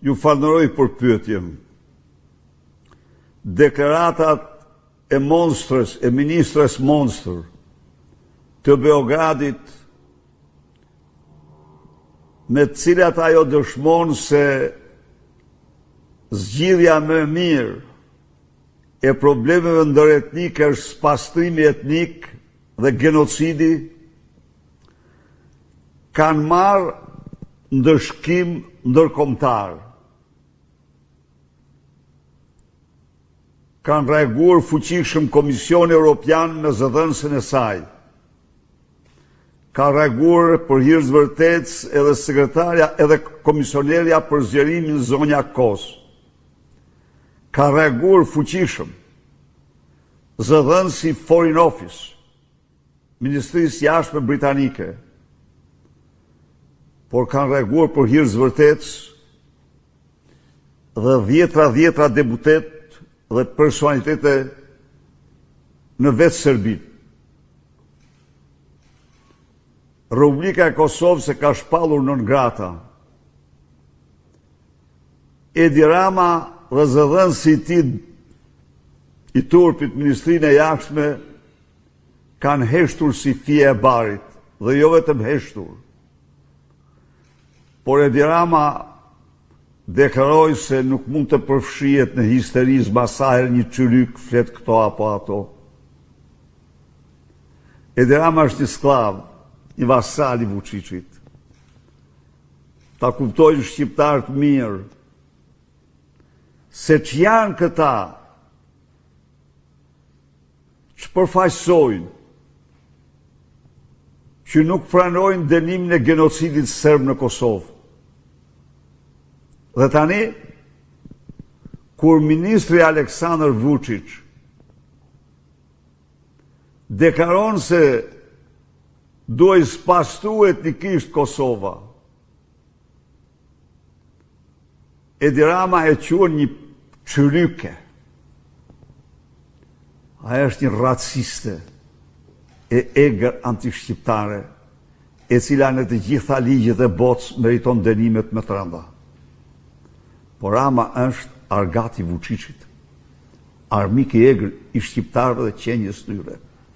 Ju falënderoj për pyetjen. Deklaratat e monstrës, e ministrës monstër të Beogradit, me të cilat ajo dëshmon se zgjidhja më e mirë e problemeve ndëretnike është spastrimi etnik dhe genocidi, kanë marrë ndëshkim ndërkombëtar. Kanë reaguar fuqishëm Komisioni Evropian në zëdhënësin e saj. Ka reaguar për hir të vërtetës edhe sekretarja edhe komisionerja për zgjerimin zonja Kos. Ka reaguar fuqishëm zëdhënësi Foreign Office, Ministrisë Jashtme Britanike, por kanë reaguar për hir të vërtetës dhe dhjetra deputet dhe personalitete në vetë Serbi. Republika e Kosovës e ka shpallur nën grata. Edi Rama dhe zëdhënësi i turpit Ministrinë e Jashtme kanë heshtur si fije e barit, dhe jo vetëm heshtur. Por Edi Rama deklaroi se nuk mund të përfshihet në histerizëm asaj një çyryk flet këto apo ato. Edi Rama është një sklav, një vasal i Vučićit. Ta kuptojnë shqiptarët mirë se që janë këta që përfaqësojnë, që nuk pranojnë dënimin e genocidit serb në Kosovë. Dhe tani, kur ministri Aleksandar Vučić deklaron se duhet spastru etnikisht Kosova, Edi Rama e quan një çyryke. Aja është një raciste e egër antishqiptare, e cila në të gjitha ligjet e botës meriton dënimet më të rënda. Por Rama është argati Vučićit, armik i egër i shqiptarëve dhe qenjes tyre.